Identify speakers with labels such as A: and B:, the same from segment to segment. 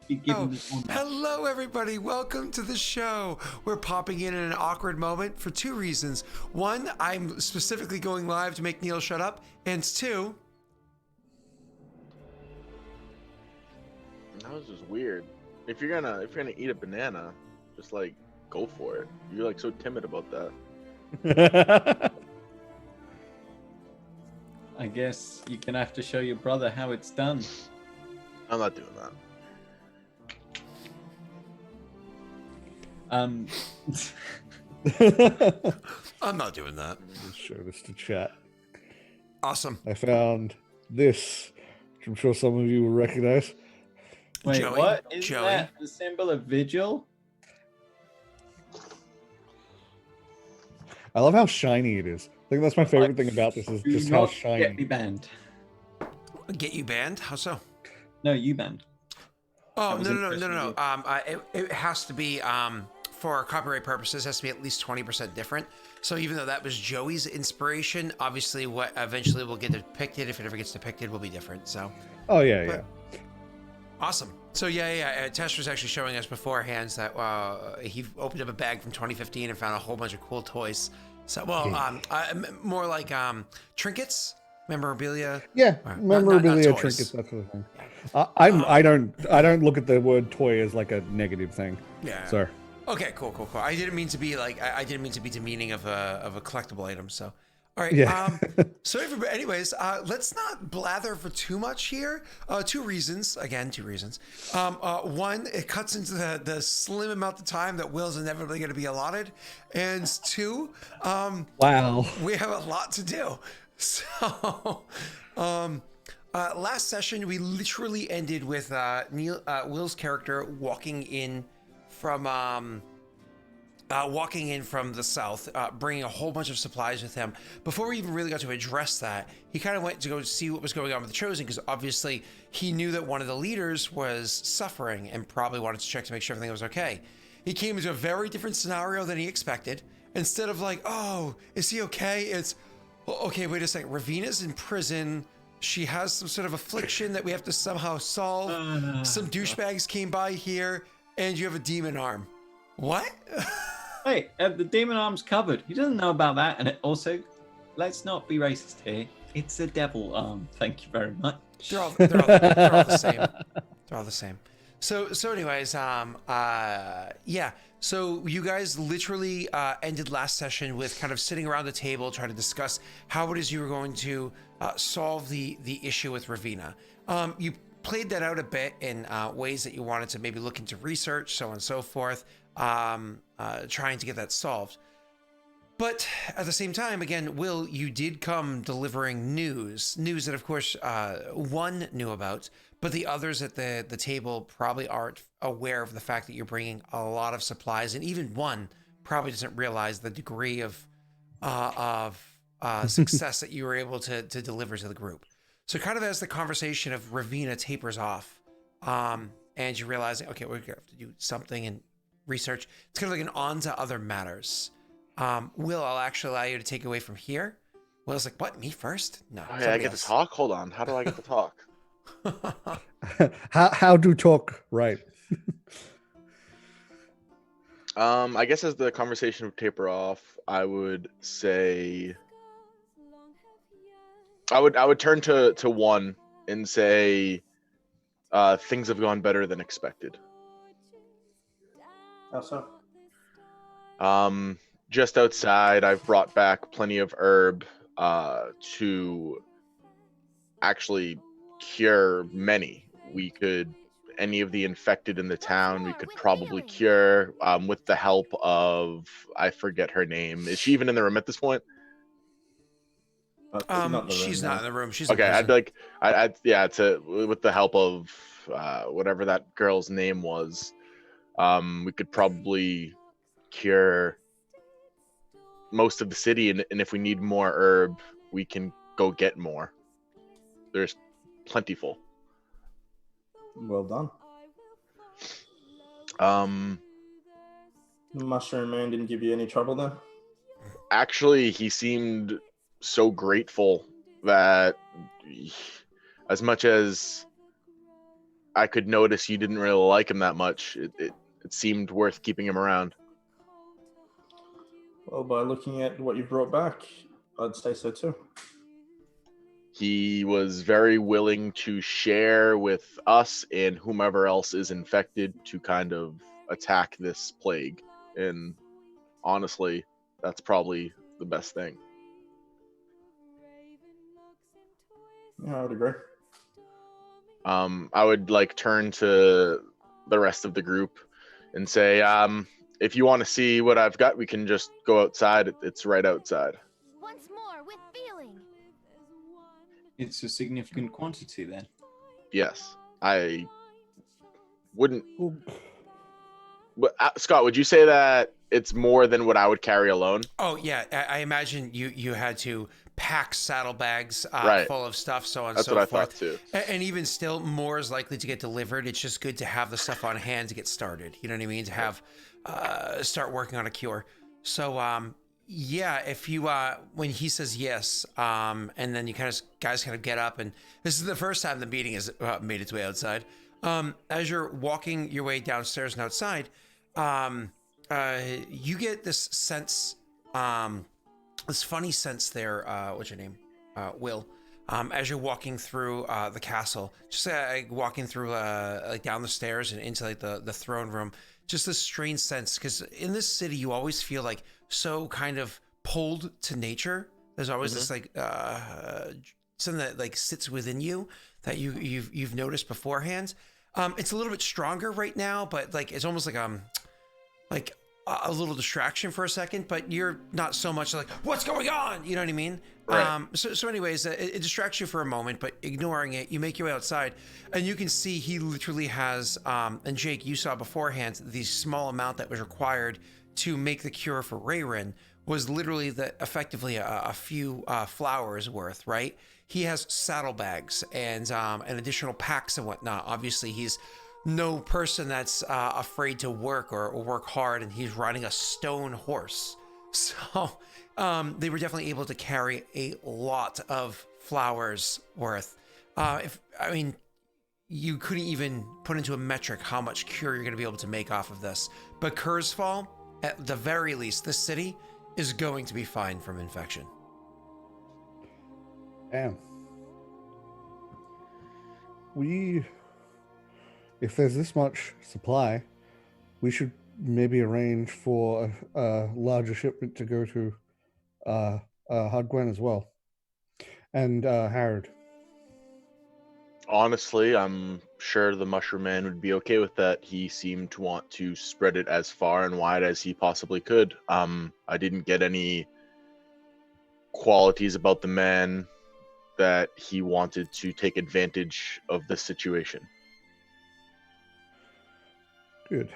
A: be given the honor.
B: Hello, everybody. Welcome to the show. We're popping in an awkward moment for two reasons. One, I'm specifically going live to make Neil shut up, and two,
C: That was just weird. If you're gonna eat a banana, just like go for it. You're like so timid about that.
A: I guess you're gonna have to show your brother how it's done.
C: I'm not doing that.
B: I'm not doing that.
D: Let's show this to chat.
B: Awesome.
D: I found this, which I'm sure some of you will recognize.
A: Wait,
B: Joey,
A: what? Isn't
B: Joey.
A: that the symbol of vigil?
D: I love how shiny it is. I think that's my favorite thing about this is
A: Do
D: just how
A: not get me
D: shiny.
A: banned.
B: Get you banned? How so?
A: No, you banned.
B: Oh,
A: That was
B: no.
A: interesting.
B: It has to be, for copyright purposes, has to be at least 20% different. So even though that was Joey's inspiration, obviously what eventually will get depicted, if it ever gets depicted, will be different. So
D: Oh yeah,
B: But- awesome. So yeah. Tesh was actually showing us beforehand that he opened up a bag from 2015 and found a whole bunch of cool toys. So more like trinkets, memorabilia.
D: yeah.
B: Not
D: Memorabilia,
B: toys.
D: trinkets, that sort of thing. I don't look at the word toy as like a negative thing.
B: Yeah.
D: So
B: Okay, cool. I didn't mean to be like I didn't mean to be demeaning of a collectible item. So, all right.
D: Yeah.
B: So everybody, anyways, let's not blather for too much here. Two reasons. One, it cuts into the slim amount of time that Will's inevitably going to be allotted, and two,
D: wow.
B: we have a lot to do. So, last session we literally ended with Will's character walking in from the south, bringing a whole bunch of supplies with him. Before we even really got to address that, he kind of went to go see what was going on with the Chosen, because obviously he knew that one of the leaders was suffering and probably wanted to check to make sure everything was okay. He came into a very different scenario than he expected. Instead of like, oh, is he okay? It's, okay, wait a second. Ravina's in prison. She has some sort of affliction that we have to somehow solve. Some douchebags came by here, and you have a demon arm. What?
A: Hey, the demon arm's covered. He doesn't know about that. And also, let's not be racist here. It's a devil arm. Thank you very much.
B: They're all the same. They're all the same. So anyways, yeah. So you guys literally ended last session with kind of sitting around the table trying to discuss how it is you were going to solve the issue with Ravina. You played that out a bit in ways that you wanted to maybe look into research, so on and so forth, trying to get that solved. But at the same time, again, Will, you did come delivering news that, of course, one knew about, but the others at the table probably aren't aware of the fact that you're bringing a lot of supplies, and even one probably doesn't realize the degree of success that you were able to deliver to the group. So kind of as the conversation of Ravina tapers off, and you realize, okay, we're gonna have to do something and research. It's kind of like an on to other matters. Will, I'll actually allow you to take away from here. Will's like, what, me first? No.
C: Oh, yeah, I get to talk. Hold on. How do I get to talk?
D: how do talk right?
C: I guess as the conversation would taper off, I would say I would turn to one and say things have gone better than expected.
E: How so?
C: Just outside, I've brought back plenty of herb to actually cure many. Any of the infected in the town, we could probably cure with the help of, I forget her name. Is she even in the room at this point?
B: She's not in the room. She's
C: Okay,
B: in
C: I'd
B: prison.
C: be like, with the help of whatever that girl's name was, we could probably cure most of the city, and if we need more herb, we can go get more. There's plentiful.
E: Well done. The Mushroom Man didn't give you any trouble then?
C: Actually, he seemed so grateful that as much as I could notice you didn't really like him that much. It seemed worth keeping him around.
E: Well, by looking at what you brought back, I'd say so too.
C: He was very willing to share with us and whomever else is infected to kind of attack this plague. And honestly, that's probably the best thing.
E: Yeah, I would agree.
C: I would like turn to the rest of the group and say, if you want to see what I've got, we can just go outside. It's right outside.
F: Once more with feeling.
A: It's a significant quantity then.
C: Yes, I wouldn't.
D: Well,
C: But Scott, would you say that it's more than what I would carry alone?
B: Oh yeah, I imagine you had to pack saddlebags
C: Right.
B: full of stuff, so on and
C: That's
B: so
C: what I
B: forth.
C: thought too.
B: And even still, more is likely to get delivered. It's just good to have the stuff on hand to get started. You know what I mean? To have start working on a cure. So yeah, if you when he says yes, and then you guys kind of get up, and this is the first time the meeting has made its way outside. As you're walking your way downstairs and outside, you get this sense, this funny sense there. What's your name? Will. As you're walking through the castle, just walking through like down the stairs and into like the throne room, just this strange sense, because in this city you always feel like so kind of pulled to nature. There's always this like something that like sits within you that you've noticed beforehand. It's a little bit stronger right now, but like it's almost like a little distraction for a second, but you're not so much like, what's going on? You know what I mean?
C: Right.
B: So anyways, it distracts you for a moment, but ignoring it, you make your way outside and you can see he literally has, and Jake, you saw beforehand, the small amount that was required to make the cure for Rayrin was literally effectively a few flowers worth, right? He has saddlebags and additional packs and whatnot. Obviously, he's no person that's afraid to work or work hard, and he's riding a stone horse. So they were definitely able to carry a lot of flowers worth. You couldn't even put into a metric how much cure you're going to be able to make off of this. But Kurzfall, at the very least, this city is going to be fine from infection.
D: damn. If there's this much supply, we should maybe arrange for a larger shipment to go to Hardgwen as well, and Harrod.
C: Honestly, I'm sure the Mushroom Man would be okay with that. He seemed to want to spread it as far and wide as he possibly could. I didn't get any qualities about the man that he wanted to take advantage of the situation.
D: Good.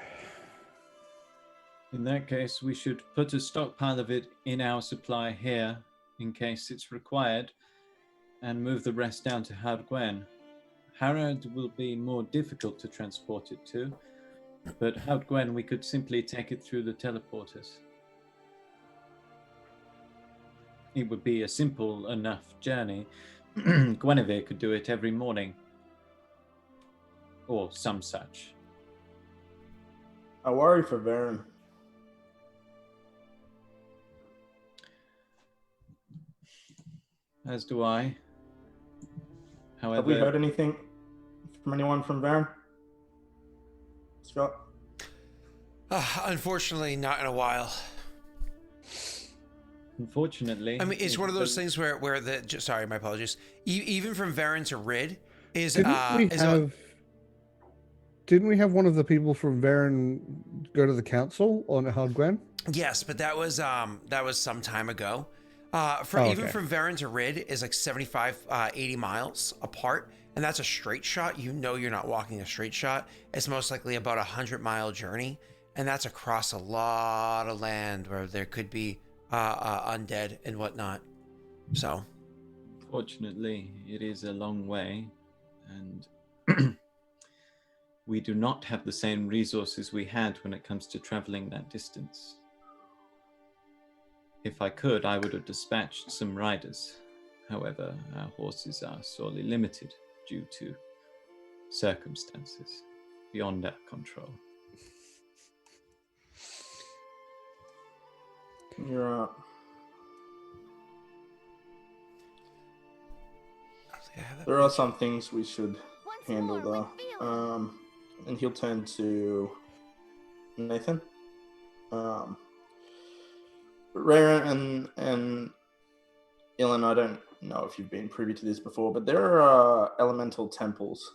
A: In that case, we should put a stockpile of it in our supply here in case it's required and move the rest down to Hardgwen. Harrod will be more difficult to transport it to, but Hardgwen we could simply take it through the teleporters. It would be a simple enough journey. Guinevere could do it every morning. Or some such.
E: I worry for Varen.
A: As do I. However,
E: Have we heard anything from anyone from Varen? Scott?
B: Unfortunately, not in a while.
A: unfortunately,
B: I mean, it's one of those things where sorry, my apologies. Even from Varen to Rid is
D: Didn't we have one of the people from Varen go to the council on Hardgwen?
B: yes, but that was some time ago. Even from Varen to Rid is like 75, 80 miles apart, and that's a straight shot. You know you're not walking a straight shot. It's most likely about 100-mile journey, and that's across a lot of land where there could be undead and whatnot. So,
A: fortunately, it is a long way, and we do not have the same resources we had when it comes to traveling that distance. If I could, I would have dispatched some riders. However, our horses are sorely limited due to circumstances beyond our control.
E: You're right. There are some things we should
F: Once
E: handle
F: more with
E: though.
F: feeling.
E: And he'll turn to Nathan. Rara and Ilan, I don't know if you've been privy to this before, but there are elemental temples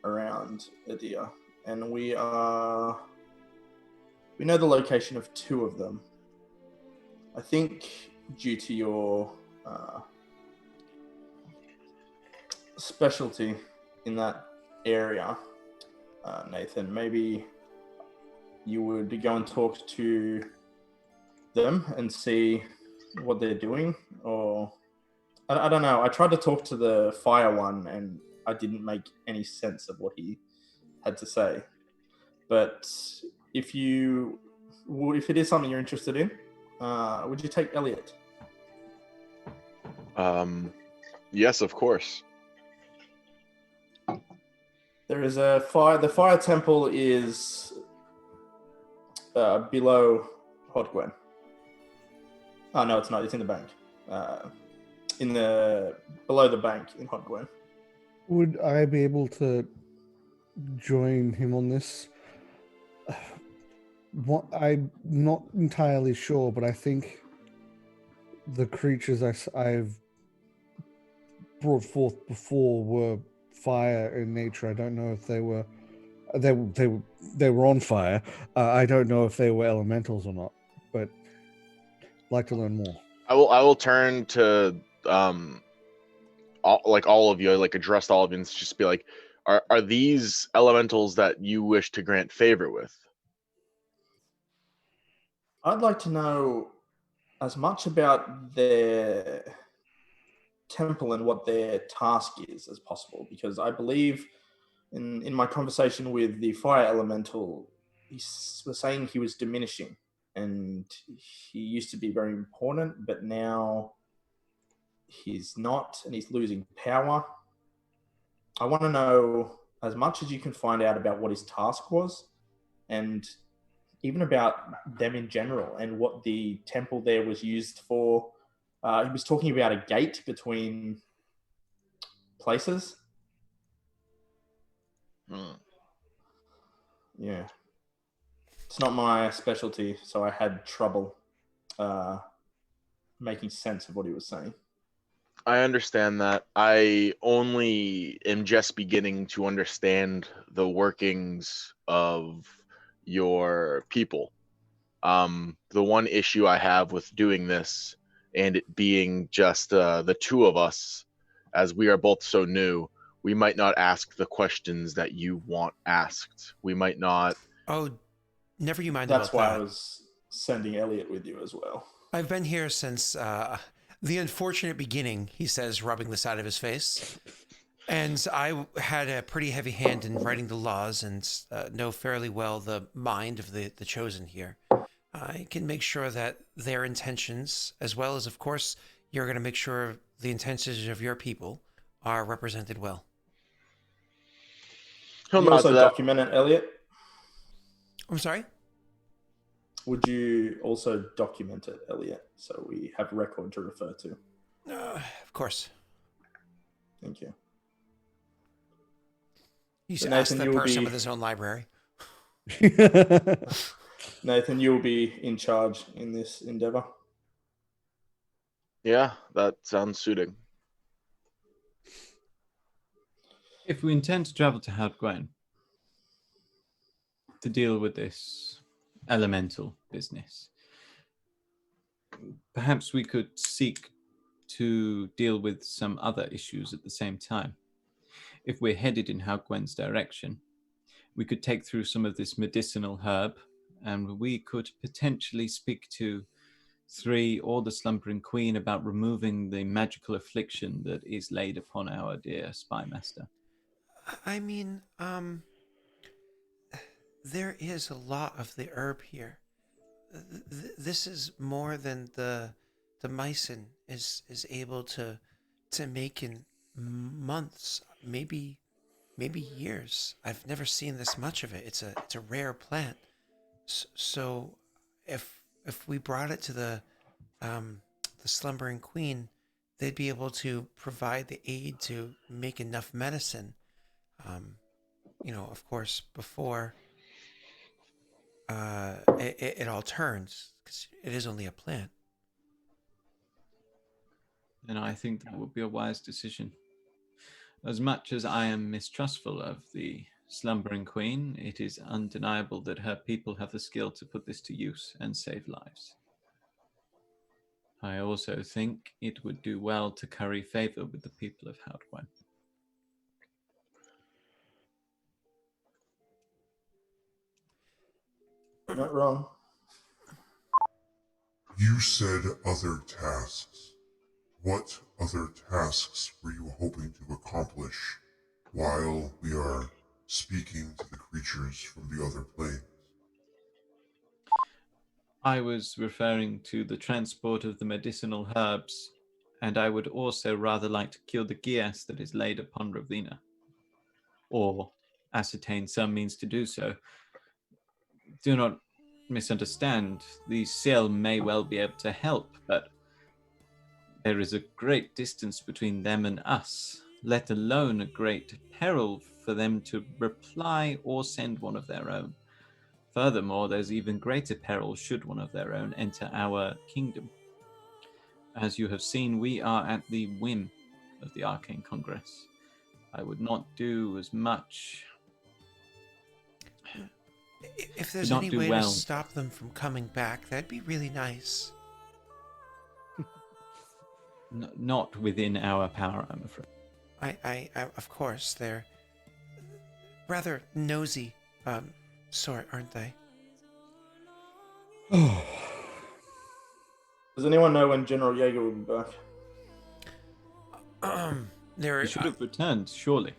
E: around Idir, and we know the location of 2 of them. I think due to your specialty in that area, Nathan, maybe you would go and talk to them and see what they're doing, or I don't know. I tried to talk to the fire one and I didn't make any sense of what he had to say. But if it is something you're interested in, would you take Elliot?
C: Yes, of course.
E: There is a fire. The fire temple is below Hodgwen. Oh no, it's not. It's in the bank. Below the bank in Hodgwen.
D: Would I be able to join him on this? I'm not entirely sure, but I think the creatures I've brought forth before were fire in nature. I don't know if they were on fire. I don't know if they were elementals or not, but I'd like to learn more.
C: I will turn to all of you, like address all of you and just be like, are these elementals that you wish to grant favor with?
E: I'd like to know as much about their temple and what their task is as possible, because I believe in my conversation with the fire elemental, he was saying he was diminishing and he used to be very important, but now he's not and he's losing power. I want to know as much as you can find out about what his task was and even about them in general and what the temple there was used for. He was talking about a gate between places. Yeah. It's not my specialty, so I had trouble making sense of what he was saying.
C: I understand that. I only am just beginning to understand the workings of your people. The one issue I have with doing this and it being just the 2 of us, as we are both so new, we might not ask the questions that you want asked. We might not.
B: Oh, never you mind
E: That's
B: about
E: why
B: that.
E: I was sending Elliot with you as well.
B: I've been here since the unfortunate beginning, he says, rubbing the side of his face. And I had a pretty heavy hand in writing the laws and know fairly well the mind of the chosen here. I can make sure that their intentions, as well as, of course, you're going to make sure the intentions of your people are represented well.
E: Would you also document it, Elliot?
B: I'm sorry?
E: Would you also document it, Elliot, so we have a record to refer to?
B: Of course.
E: Thank you.
B: You
E: So
B: should ask
E: Nathan,
B: the person with his own library.
E: Nathan, you'll be in charge in this endeavor.
C: Yeah, that sounds suiting.
A: If we intend to travel to Hadgwen to deal with this elemental business, perhaps we could seek to deal with some other issues at the same time. If we're headed in Hadgwen's direction, we could take through some of this medicinal herb, and we could potentially speak to 3 or the Slumbering Queen about removing the magical affliction that is laid upon our dear spy master.
B: I mean, there is a lot of the herb here. This is more than the mycin is able to make in months, maybe maybe years. I've never seen this much of it. It's a rare plant. So if we brought it to the slumbering queen, they'd be able to provide the aid to make enough medicine. Of course, before it all turns, because it is only a plant.
A: And I think that would be a wise decision. As much as I am mistrustful of the slumbering queen, it is undeniable that her people have the skill to put this to use and save lives. I also think it would do well to curry favor with the people of Hadwen.
E: Not wrong.
G: You said other tasks. What other tasks were you hoping to accomplish while we are speaking to the creatures from the other planes?
A: I was referring to the transport of the medicinal herbs, and I would also rather like to cure the Gias that is laid upon Ravina, or ascertain some means to do so. Do not misunderstand, the Seal may well be able to help, but there is a great distance between them and us, let alone a great peril for them to reply or send one of their own. Furthermore, there's even greater peril should one of their own enter our kingdom. As you have seen, we are at the whim of the Arcane Congress. I would not do as much.
B: If there's
A: Not
B: any
A: do
B: way
A: well.
B: to stop them from coming back, that'd be really nice.
A: Not within our power, I'm afraid.
B: I of course, they're rather nosy, sort, aren't they?
E: Does anyone know when General Jaeger will be back?
A: You should have returned, surely.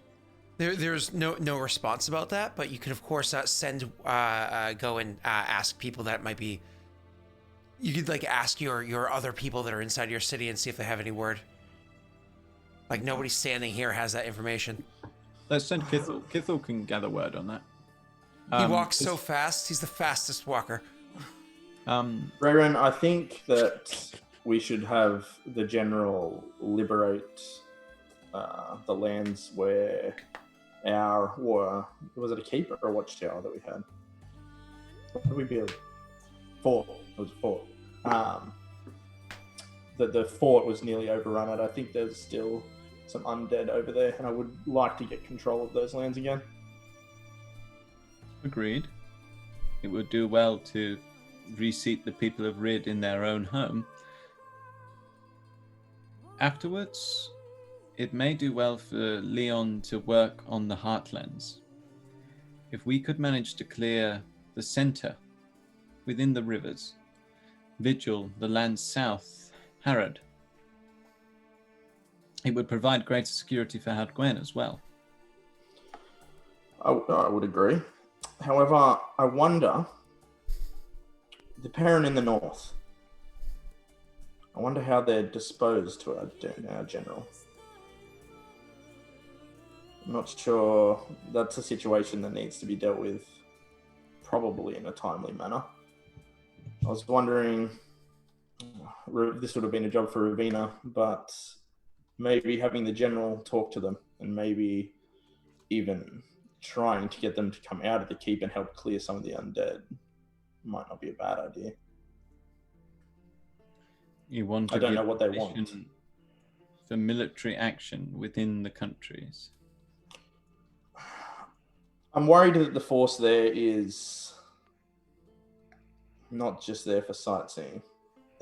B: There's no response about that, but you could of course send go and ask people that might be. You could like ask your other people that are inside your city and see if they have any word. Like nobody standing here has that information.
A: Let's send Kithel. Kithel can gather word on that.
B: He walks so fast; he's the fastest walker.
E: Rayron, I think that we should have the general liberate the lands where was it a keep or a watchtower that we had? What did we build? Fort. It was a fort. The fort was nearly overrun, and I think there's still some undead over there, and I would like to get control of those lands again.
A: Agreed. It would do well to reseat the people of Rid in their own home. Afterwards, it may do well for Leon to work on the Heartlands. If we could manage to clear the center within the rivers, Vigil, the land south, Harrod, it would provide greater security for Hadgwen as well.
E: I would agree. However, I wonder, the Perrin in the north, I wonder how they're disposed to our general. I'm not sure. That's a situation that needs to be dealt with probably in a timely manner. I was wondering, this would have been a job for Ravina, but maybe having the general talk to them and maybe even trying to get them to come out of the keep and help clear some of the undead might not be a bad idea.
A: You want to
E: I don't
A: give
E: know what they
A: permission
E: want.
A: for military action within the countries.
E: I'm worried that the force there is not just there for sightseeing,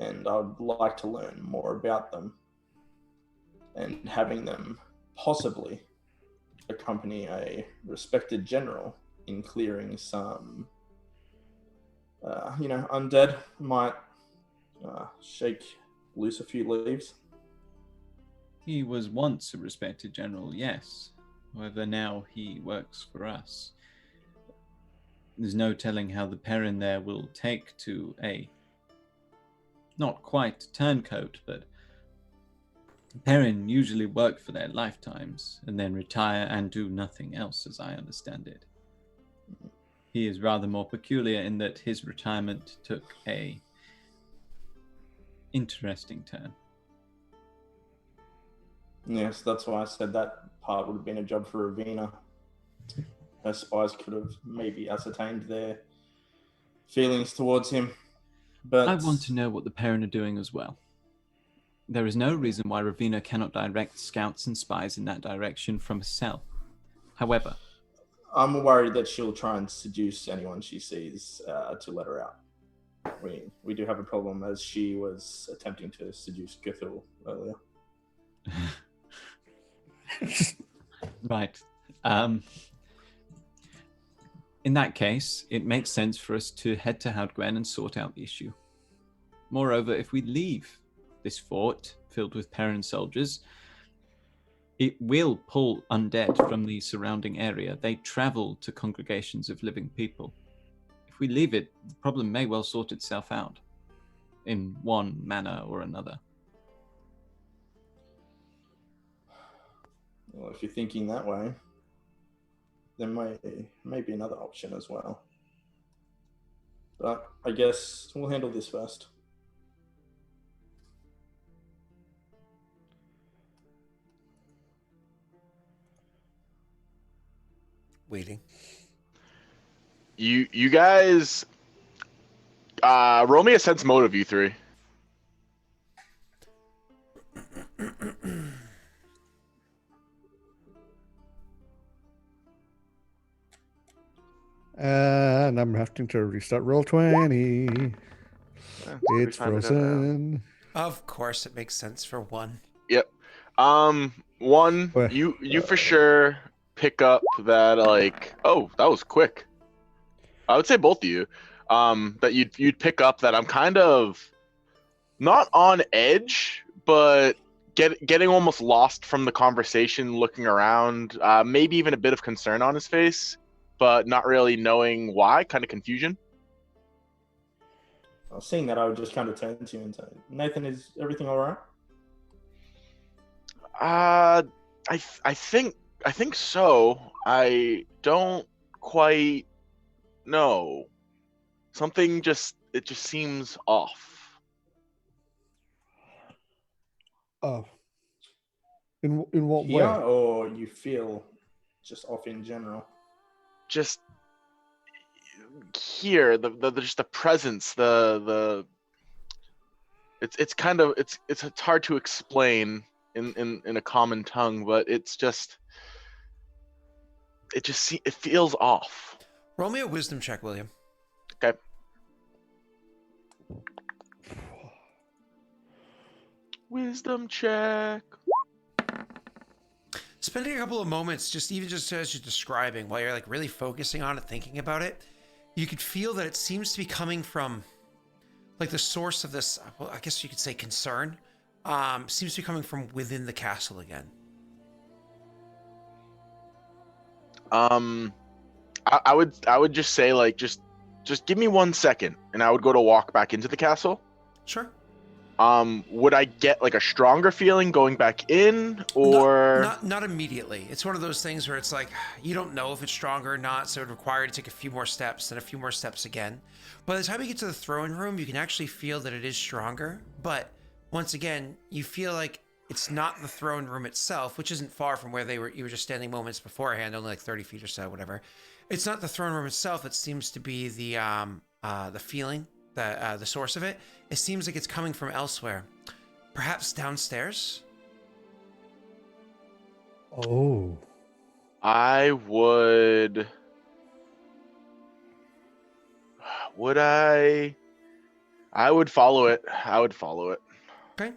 E: and I would like to learn more about them and having them possibly accompany a respected general in clearing some, undead might shake loose a few leaves.
A: He was once a respected general, yes. However, now he works for us. There's no telling how the Perrin there will take to a, not quite turncoat, but Perrin usually work for their lifetimes and then retire and do nothing else, as I understand it. He is rather more peculiar in that his retirement took a interesting turn.
E: Yes, that's why I said that part would have been a job for Ravina. Her spies could have maybe ascertained their feelings towards him. But
A: I want to know what the Perrin are doing as well. There is no reason why Ravina cannot direct scouts and spies in that direction from a cell. However,
E: I'm worried that she'll try and seduce anyone she sees to let her out. We do have a problem, as she was attempting to seduce Cthulhu earlier.
A: right. In that case, it makes sense for us to head to Hadgwen and sort out the issue. Moreover, if we leave this fort filled with Perrin soldiers, it will pull undead from the surrounding area. They travel to congregations of living people. If we leave it, the problem may well sort itself out in one manner or another.
E: Well, if you're thinking that way, there may be another option as well. But I guess we'll handle this first.
B: Waiting.
C: You guys roll me a sense motive, you three.
D: And I'm having to restart roll 20.
C: Yeah,
D: It's frozen.
B: Of course, it makes sense for one.
C: Yep. One,
D: Wait.
C: you for sure pick up that, like, oh, that was quick. I would say both of you, that you'd pick up that I'm kind of not on edge, but getting almost lost from the conversation, looking around, maybe even a bit of concern on his face, but not really knowing why, kind of confusion.
E: Seeing that, I would just kind of turn to you and say, Nathan, is everything all right?
C: I think so. I don't quite know. Something just seems off.
D: Oh. In what
E: Here,
D: way?
E: or you feel just off in general?
C: Just here, the just the presence, it's kind of it's hard to explain in a common tongue, but it feels off.
B: Roll me a wisdom check, William.
C: Okay. Wisdom check.
B: Spending a couple of moments, just as you're describing, while you're like really focusing on it, thinking about it, you could feel that it seems to be coming from, like, the source of this, well, I guess you could say concern, seems to be coming from within the castle again.
C: I would just say, like, just give me 1 second, and I would go to walk back into the castle.
B: Sure.
C: Would I get like a stronger feeling going back in, or
B: not immediately? It's one of those things where it's like you don't know if it's stronger or not, so it would require you to take a few more steps and a few more steps again. By the time you get to the throne room, you can actually feel that it is stronger, but once again, you feel like it's not the throne room itself, which isn't far from where you were just standing moments beforehand, only like 30 feet or so, whatever. It's not the throne room itself that seems to be the feeling, the source of it. It seems like it's coming from elsewhere, perhaps downstairs.
D: Oh.
C: I would follow it. I would follow it.
B: Okay.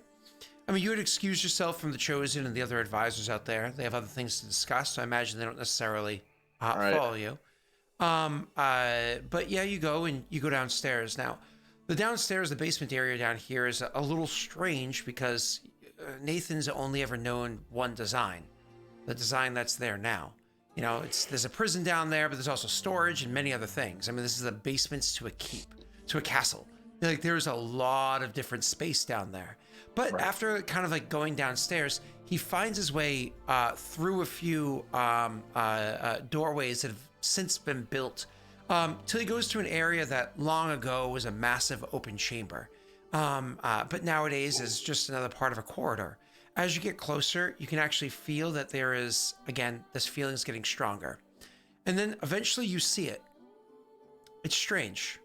B: I mean, you would excuse yourself from the Chosen and the other advisors out there. They have other things to discuss, so I imagine they don't necessarily follow you. But yeah, you go downstairs. Now, the downstairs, the basement area down here is a little strange because Nathan's only ever known one design, the design that's there now. You know, there's a prison down there, but there's also storage and many other things. I mean, this is the basements to a keep, to a castle. Like, there's a lot of different space down there. But
E: Right.
B: after kind of like going downstairs, he finds his way through a few doorways that have since been built till he goes to an area that long ago was a massive open chamber. But nowadays is just another part of a corridor. As you get closer, you can actually feel that there is, again, this feeling is getting stronger. And then eventually you see it. It's strange.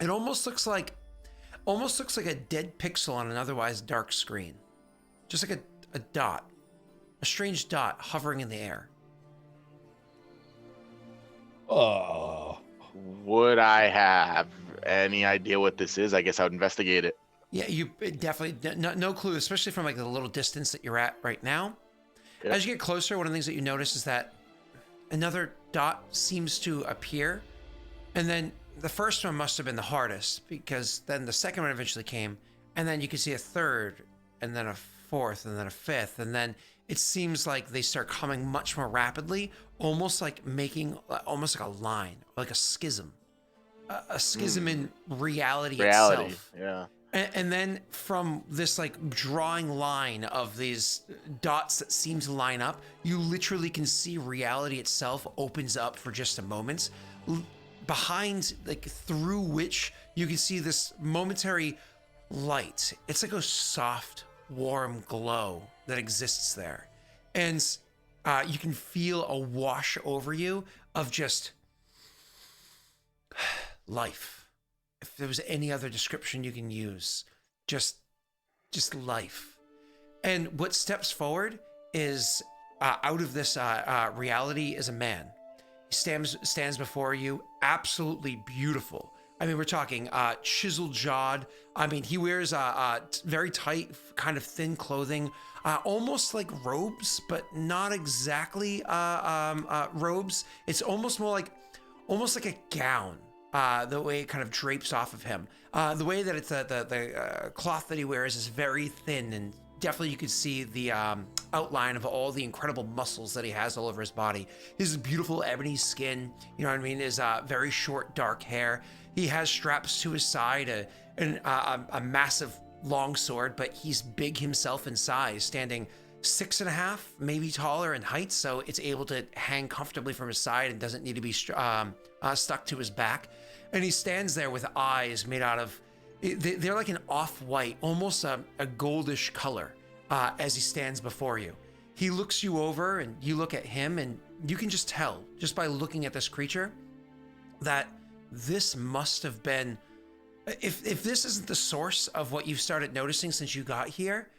B: It almost looks like a dead pixel on an otherwise dark screen. Just like a dot. A strange dot hovering in the air.
D: Oh.
C: Would I have any idea what this is? I guess I would investigate it.
B: Yeah, you definitely no clue, especially from like the little distance that you're at right now.
C: Yep.
B: As you get closer, one of the things that you notice is that another dot seems to appear, and then the first one must have been the hardest because then the second one eventually came, and then you can see a third, and then a fourth, and then a fifth, and then it seems like they start coming much more rapidly, almost like making almost like a line, like a schism in reality itself.
C: Yeah.
B: And then from this like drawing line of these dots that seem to line up, you literally can see reality itself opens up for just a moment, behind, like through which you can see this momentary light. It's like a soft, warm glow that exists there. And you can feel a wash over you of just life. If there was any other description you can use, just life. And what steps forward is out of this reality is a man. He stands before you, absolutely beautiful. I mean, we're talking chiseled jawed. I mean, he wears very tight, kind of thin clothing, almost like robes, but not exactly robes. It's almost more like a gown. The way it kind of drapes off of him. The way that it's the cloth that he wears is very thin, and definitely you could see the outline of all the incredible muscles that he has all over his body. His beautiful ebony skin, you know what I mean, his very short dark hair. He has straps to his side, a massive long sword, but he's big himself in size, standing 6.5, maybe taller in height, so it's able to hang comfortably from his side and doesn't need to be stuck to his back. And he stands there with eyes made out of, they're like an off-white, almost a goldish color as he stands before you. He looks you over and you look at him, and you can just tell, just by looking at this creature, that this must have been, if this isn't the source of what you've started noticing since you got here,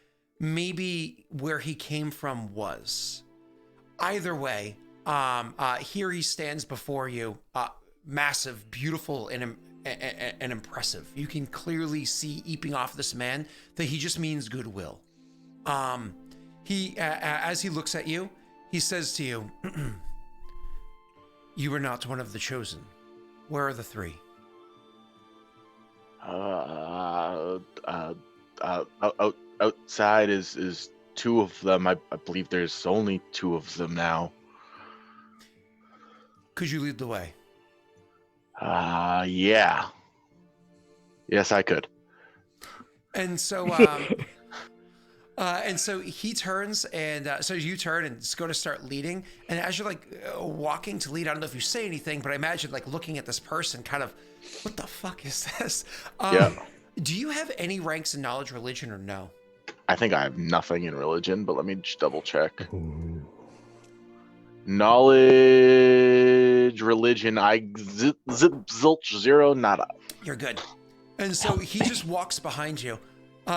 B: maybe where he came from was. Either way, here he stands before you, massive, beautiful, and impressive. You can clearly see eeping off this man that he just means goodwill. He, as he looks at you, he says to you, "You are not one of the chosen. Where are the three?"
C: Outside is two of them. I believe there's only two of them now.
B: Could you lead the way?
C: Yeah. Yes, I could.
B: And so, he turns, and so you turn and just go to start leading. And as you're like walking to lead, I don't know if you say anything, but I imagine like looking at this person, kind of, what the fuck is this?
C: Yeah.
B: Do you have any ranks in knowledge, religion, or no?
C: I think I have nothing in religion, but let me just double check. Knowledge, religion, zilch, zero, nada.
B: You're good. And so he just walks behind you.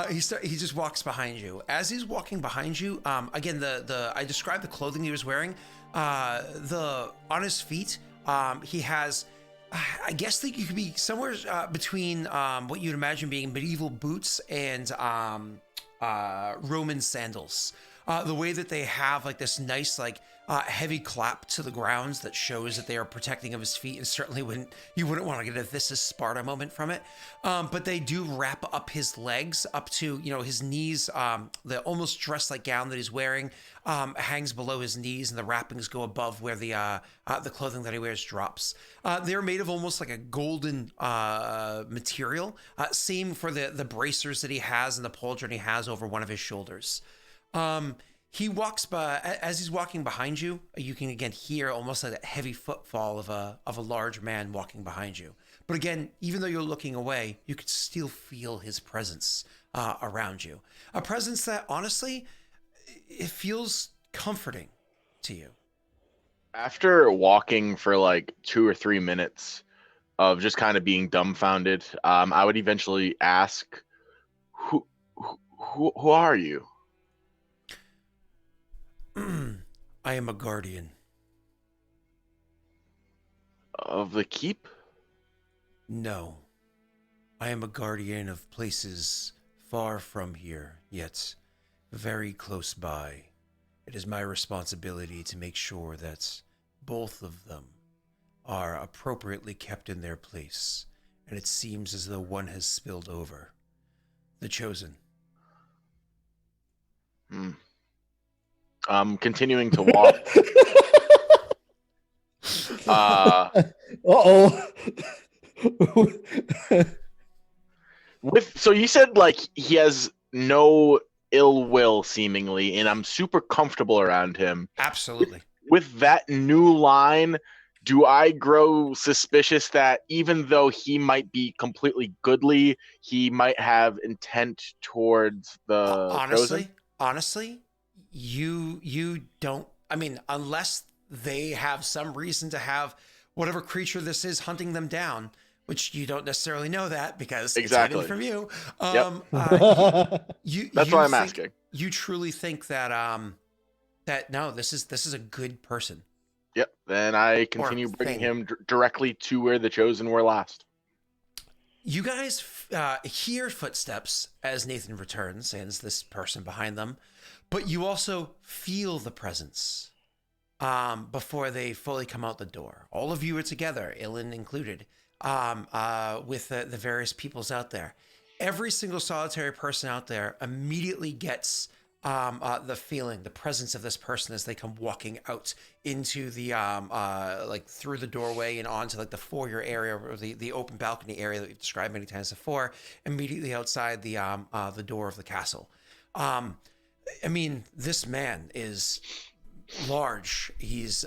B: He just walks behind you. As he's walking behind you, again, I described the clothing he was wearing. On his feet, he has, I guess that you could be somewhere between what you'd imagine being medieval boots and Roman sandals. The way that they have like this nice like heavy clap to the grounds that shows that they are protecting of his feet, and certainly you wouldn't want to get a "This is Sparta" moment from it. But they do wrap up his legs up to his knees. The almost dress-like gown that he's wearing hangs below his knees, and the wrappings go above where the clothing that he wears drops. They're made of almost like a golden material. Same for the bracers that he has and the pauldron he has over one of his shoulders. He walks by, as he's walking behind you, you can again hear almost like that heavy footfall of a large man walking behind you. But again, even though you're looking away, you could still feel his presence around you. A presence that honestly, it feels comforting to you.
C: After walking for like 2 or 3 minutes of just kind of being dumbfounded, I would eventually ask, who are you?
B: I am a guardian.
C: Of the keep?
B: No. I am a guardian of places far from here, yet very close by. It is my responsibility to make sure that both of them are appropriately kept in their place, and it seems as though one has spilled over. The Chosen.
C: Continuing to walk.
D: Uh-oh.
C: So you said like he has no ill will seemingly, and I'm super comfortable around him.
B: Absolutely.
C: With that new line, do I grow suspicious that even though he might be completely goodly, he might have intent towards the Chosen?
B: Honestly, you don't. I mean, unless they have some reason to have whatever creature this is hunting them down, which you don't necessarily know that because
C: Exactly.
B: it's hidden from you.
C: That's why I'm asking.
B: You truly think that that no, this is a good person.
C: Yep. Then I continue bringing him directly to where the Chosen were last.
B: You guys hear footsteps as Nathan returns and this person behind them, but you also feel the presence before they fully come out the door. All of you are together, Ilan included, with the various peoples out there. Every single solitary person out there immediately gets the feeling, the presence of this person as they come walking out into the like through the doorway and onto like the foyer area or the open balcony area that we've described many times before, immediately outside the door of the castle. I mean, this man is large. He's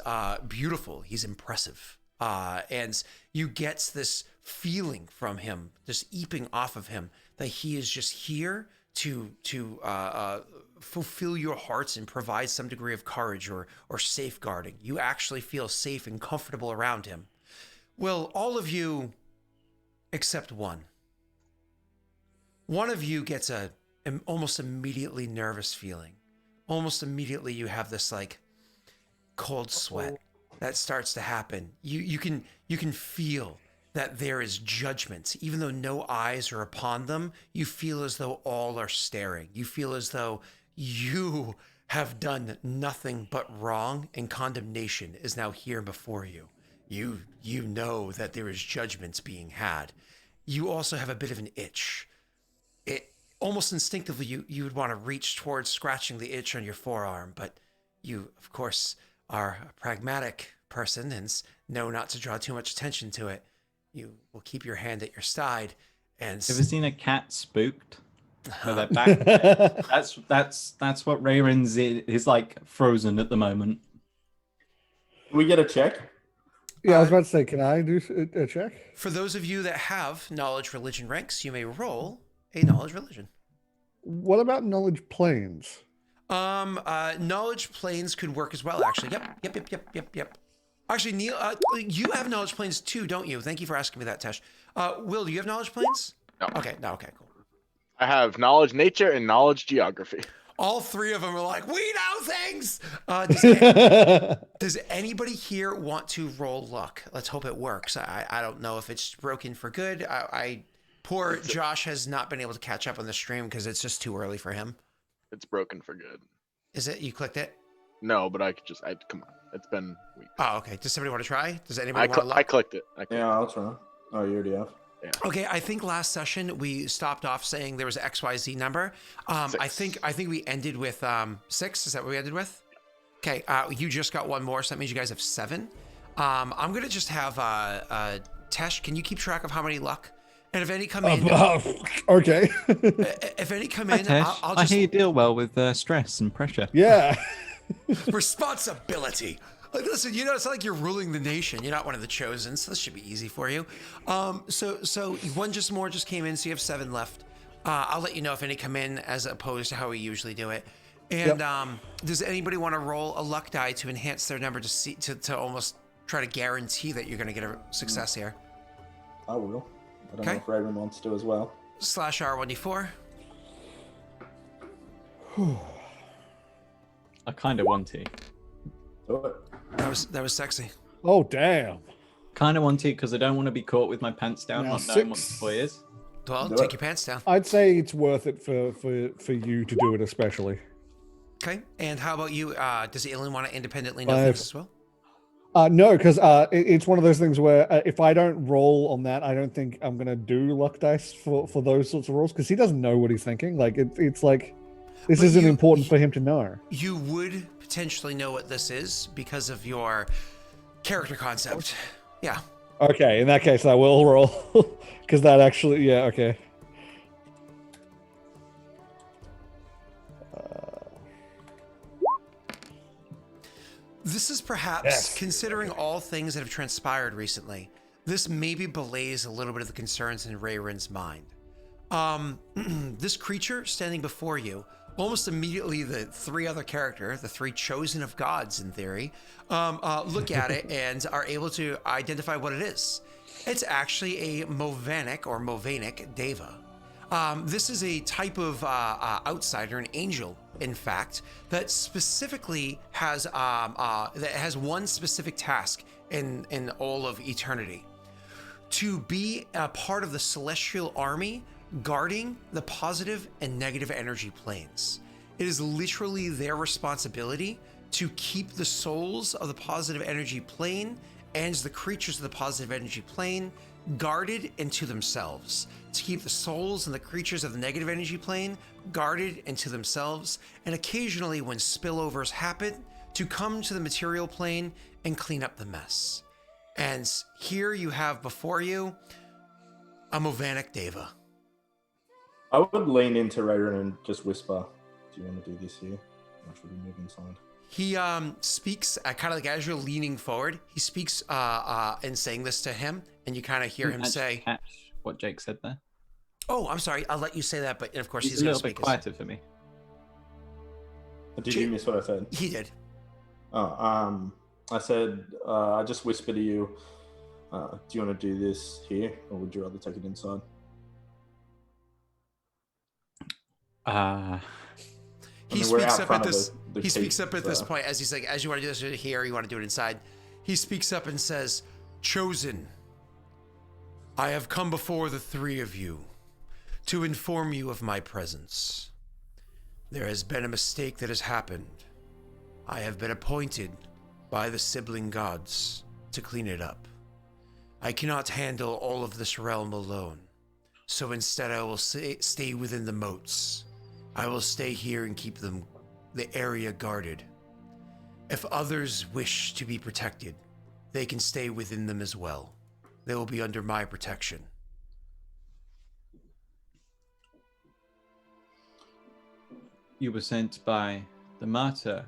B: beautiful. He's impressive. And you get this feeling from him, just eeping off of him, that he is just here to fulfill your hearts and provide some degree of courage or safeguarding. You actually feel safe and comfortable around him. Well, all of you except one. One of you gets an almost immediately nervous feeling. Almost immediately you have this like cold sweat that starts to happen. You can feel that there is judgment. Even though no eyes are upon them, you feel as though all are staring. You feel as though you have done nothing but wrong, and condemnation is now here before you. You know that there is judgment being had. You also have a bit of an itch. It almost instinctively you would want to reach towards scratching the itch on your forearm, but you, of course, are a pragmatic person and know not to draw too much attention to it. You will keep your hand at your side and...
A: Ever seen a cat spooked? With their back? That's what Rayron's is like, frozen at the moment.
E: Can we get a check?
D: Yeah, I was about to say, can I do a check?
B: For those of you that have knowledge religion ranks, you may roll a knowledge religion.
D: What about knowledge planes?
B: Knowledge planes could work as well, actually. Yep. Actually, Neil, you have knowledge planes too, don't you? Thank you for asking me that, Tesh. Will, do you have knowledge planes?
C: No.
B: Okay, cool.
C: I have knowledge nature and knowledge geography.
B: All three of them are like, we know things! Does anybody here want to roll luck? Let's hope it works. I don't know if it's broken for good. Poor Josh has not been able to catch up on the stream because it's just too early for him.
C: It's broken for good.
B: Is it? You clicked it?
C: No, but I could just. Come on. It's been weeks.
B: Oh, okay. Does somebody want to try? Does anybody want to look?
C: I clicked it.
E: Yeah, I'll try. Oh, you already have.
C: Yeah.
B: Okay, I think last session we stopped off saying there was an XYZ number. I think we ended with 6. Is that what we ended with? Okay, you just got one more, so that means you guys have 7. I'm gonna just have Tesh. Can you keep track of how many luck? And if any come in,
D: okay.
B: if any come in,
A: Tesh,
B: I'll
A: I
B: just
A: hear you deal well with stress and pressure.
D: Yeah.
B: responsibility. Like, listen, you know, it's not like you're ruling the nation. You're not one of the chosen, so this should be easy for you. So one more just came in, so you have 7 left. I'll let you know if any come in as opposed to how we usually do it. And does anybody want to roll a luck die to enhance their number to almost try to guarantee that you're going to get a success here?
E: I will. I don't know if Raven wants to as well.
B: /R1d4.
A: I kind of want to.
E: Do it.
B: That was sexy.
D: Oh, damn.
A: Kind of want to because I don't want to be caught with my pants down,
D: Now
A: not knowing what the
D: 6.
A: toy is.
B: Well,
E: Do
B: take
E: it.
B: your pants down.
D: I'd say it's worth it for you to do it, especially.
B: Okay. And how about you? Does Ilan want to independently know
D: 5.
B: things as well?
D: No, because it's one of those things where if I don't roll on that, I don't think I'm gonna do luck dice for those sorts of rolls because he doesn't know what he's thinking. Like it's like this
B: But
D: isn't
B: you-
D: important for him to know.
B: You would potentially know what this is because of your character concept. Yeah.
D: Okay, in that case, I will roll because that actually, okay.
B: This is perhaps,
D: Yes.
B: considering all things that have transpired recently, this maybe belays a little bit of the concerns in Rayrin's mind. This creature standing before you, almost immediately the 3 other character, the 3 chosen of gods in theory, look at it and are able to identify what it is. It's actually a Movanic Deva. This is a type of outsider, an angel, in fact, that specifically has one specific task in all of eternity: to be a part of the celestial army guarding the positive and negative energy planes. It is literally their responsibility to keep the souls of the positive energy plane and the creatures of the positive energy plane guarded into themselves, to keep the souls and the creatures of the negative energy plane guarded into themselves, and occasionally when spillovers happen, to come to the material plane and clean up the mess. And here you have before you a Movanic Deva.
E: I would lean into Raven and just whisper, "Do you want to do this here? Or should we move inside?"
B: He speaks kind of like as you're leaning forward. He speaks and saying this to him, and you kind of hear him say,
A: Catch what Jake said there.
B: "Oh, I'm sorry. I'll let you say that." But of course,
A: He's
B: he's
A: a
B: going to
A: little bit
B: speak.
A: quieter for me.
E: Did you miss what I said?
B: He did.
E: Oh, I said I just whispered to you. Do you want to do this here, or would you rather take it inside?
B: He
E: we're
B: speaks
E: out
B: up
E: front
B: at
E: of
B: this.
E: the
B: He speaks
E: keep,
B: up at this
E: so-
B: point as he's like, "As you want to do this here, you want to do it inside." He speaks up and says, "Chosen, I have come before the 3 of you to inform you of my presence. There has been a mistake that has happened. I have been appointed by the sibling gods to clean it up. I cannot handle all of this realm alone, so instead I will stay within the moats. I will stay here and keep the area guarded. If others wish to be protected, they can stay within them as well. They will be under my protection."
A: You were sent by the Martyr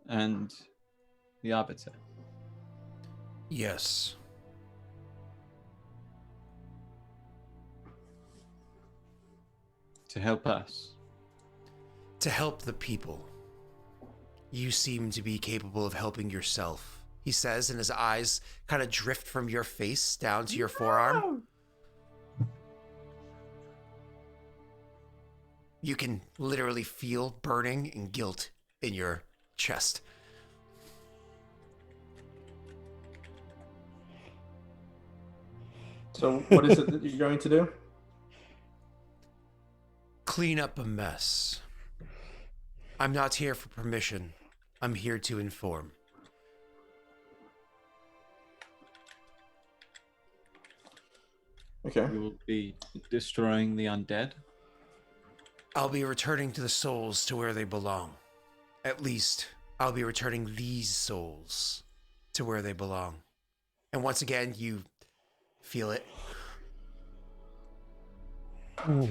A: and the Arbiter.
B: Yes.
A: To help us.
B: To help the people. You seem to be capable of helping yourself, he says, and his eyes kind of drift from your face down to your forearm. You can literally feel burning and guilt in your chest.
E: So, what is it that you're going to do?
B: Clean up a mess. I'm not here for permission. I'm here to inform.
E: Okay.
A: You will be destroying the undead.
B: I'll be returning to the souls to where they belong. At least, I'll be returning these souls to where they belong. And once again, you feel it.
D: Ooh.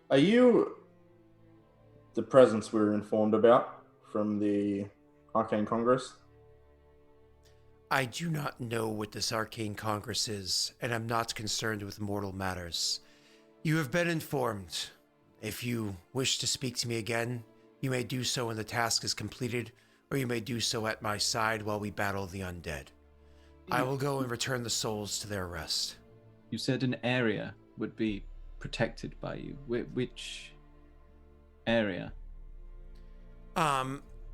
E: Are you the presence we were informed about from the Arcane Congress?
B: I do not know what this arcane congress is, and I'm not concerned with mortal matters. You have been informed. If you wish to speak to me again, you may do so when the task is completed, or you may do so at my side while we battle the undead. I will go and return the souls to their rest.
A: You said an area would be protected by you. Which area?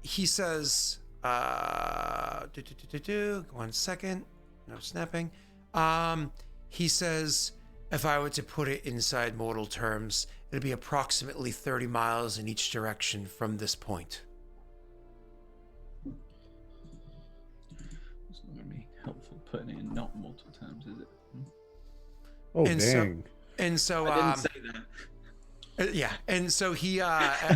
B: He says, 1 second, no snapping. He says, if I were to put it inside mortal terms, it'd be approximately 30 miles in each direction from this point.
A: It's not going to be helpful putting it in not mortal terms, is it?
D: Oh,
B: And so-
D: dang.
B: And so,
A: I didn't say that.
B: yeah, and so he,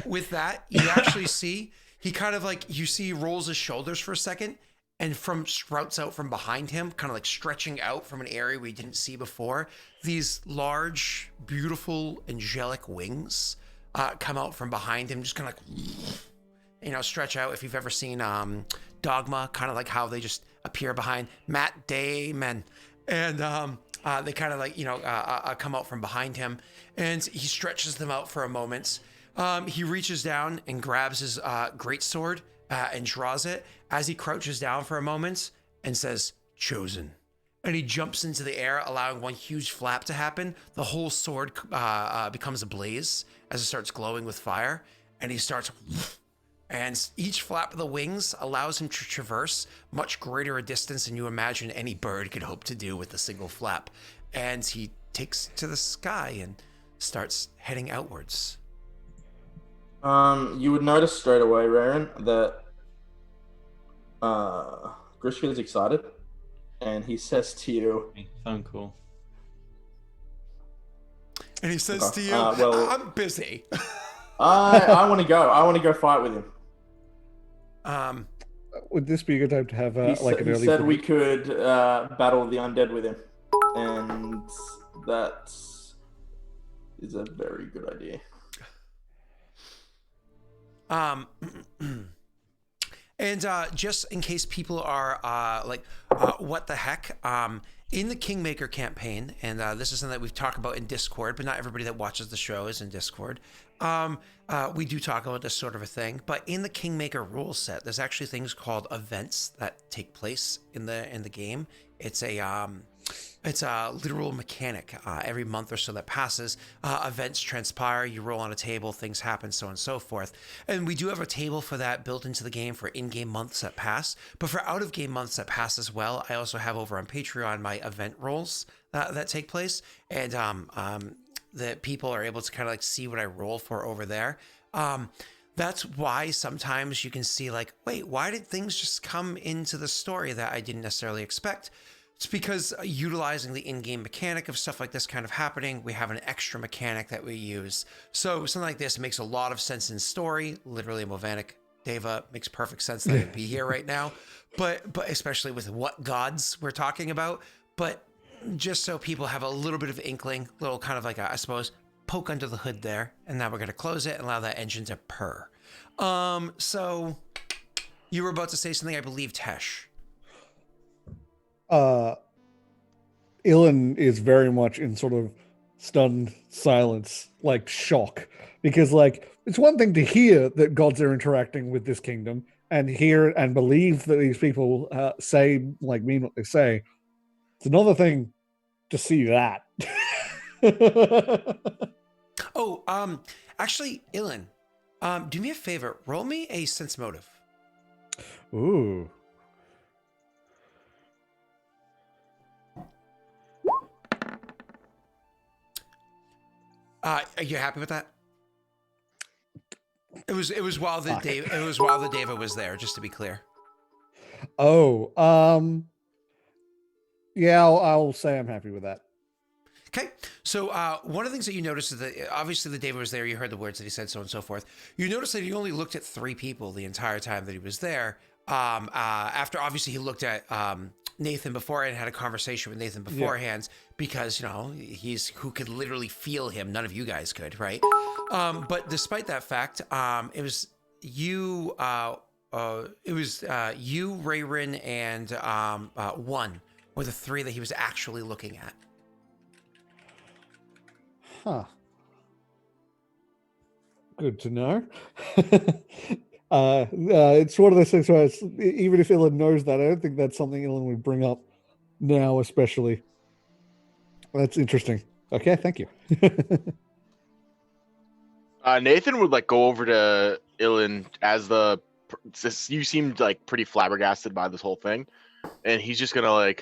B: with that, you actually see, he kind of like, you see he rolls his shoulders for a second, and sprouts out from behind him, kind of like stretching out from an area we didn't see before. These large, beautiful, angelic wings come out from behind him, just kind of like, stretch out. If you've ever seen Dogma, kind of like how they just appear behind Matt Damon. And they kind of like, come out from behind him, and he stretches them out for a moment. He reaches down and grabs his greatsword and draws it as he crouches down for a moment and says, "Chosen." And he jumps into the air, allowing one huge flap to happen. The whole sword becomes ablaze as it starts glowing with fire, and he starts... And each flap of the wings allows him to traverse much greater a distance than you imagine any bird could hope to do with a single flap. And he takes to the sky and starts heading outwards.
E: You would notice straight away, Raren, that Grishka is excited, and he says to you,
A: Phone call.
B: And he says to you,
E: well-
B: I'm busy.
E: I want to go. I want to go fight with him.
D: Would this be a good time to have
E: He
D: like an early?
E: said we could battle the undead with him, and that is a very good idea.
B: And just in case people are what the heck? In the Kingmaker campaign, and this is something that we've talked about in Discord, but not everybody that watches the show is in Discord. We do talk about this sort of a thing, but in the Kingmaker rule set, there's actually things called events that take place in the game. It's a literal mechanic. Every month or so that passes, events transpire, you roll on a table, things happen, so on and so forth. And we do have a table for that built into the game for in-game months that pass. But for out-of-game months that pass as well, I also have over on Patreon my event rolls that take place. And that people are able to kind of like see what I roll for over there. That's why sometimes you can see like, wait, why did things just come into the story that I didn't necessarily expect? It's because utilizing the in-game mechanic of stuff like this kind of happening, we have an extra mechanic that we use. So something like this makes a lot of sense in story. Literally, Movanik Deva makes perfect sense that I'd be here right now. But especially with what gods we're talking about. But just so people have a little bit of inkling, little kind of like I suppose, poke under the hood there. And now we're going to close it and allow that engine to purr. So you were about to say something, I believe, Tesh.
D: Ilan is very much in sort of stunned silence, like shock, because like it's one thing to hear that gods are interacting with this kingdom and hear and believe that these people mean what they say. It's another thing to see that.
B: Actually, Ilan, do me a favor. Roll me a sense motive.
D: Ooh.
B: Are you happy with that? It was while the Deva was there, just to be clear.
D: Oh, yeah, I'll say I'm happy with that.
B: Okay, so one of the things that you noticed is that obviously the Deva was there. You heard the words that he said, so on and so forth. You noticed that he only looked at 3 people the entire time that he was there. After obviously he looked at Nathan before and had a conversation with Nathan beforehand, because he's who could literally feel him. None of you guys could, right? But despite that fact, it was you, Rayrin, and one were the 3 that he was actually looking at.
D: Huh. Good to know. It's one of those things where even if Ilan knows that, I don't think that's something Ilan would bring up now, especially. That's interesting. Okay, thank you.
C: Nathan would go over to Ilan as you seemed pretty flabbergasted by this whole thing, and he's just gonna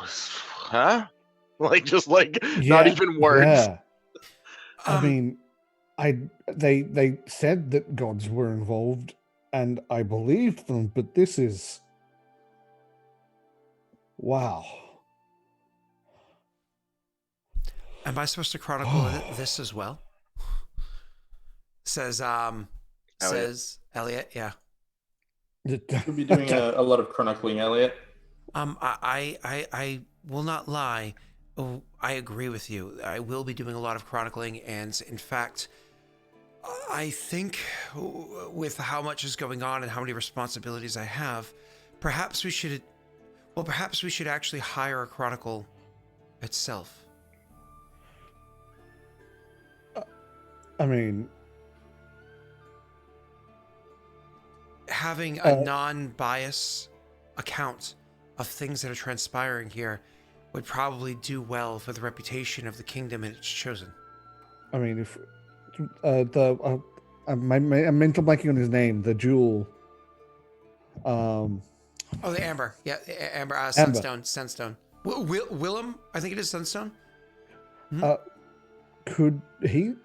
C: huh? Not even words.
D: Yeah. I mean, they said that gods were involved, and I believed them, but this is wow.
B: Am I supposed to chronicle this as well? Says Elliot. Yeah.
E: You'll be doing a lot of chronicling, Elliot.
B: I will not lie. Oh, I agree with you. I will be doing a lot of chronicling, and in fact, I think with how much is going on and how many responsibilities I have, perhaps we should actually hire a chronicle itself.
D: I mean,
B: having a non-bias account of things that are transpiring here would probably do well for the reputation of the kingdom and its chosen.
D: I mean, if I'm mental blanking on his name, the jewel.
B: Oh, the Amber. Yeah, Amber. Sunstone. Willem, I think it is Sunstone.
D: Hmm? Could he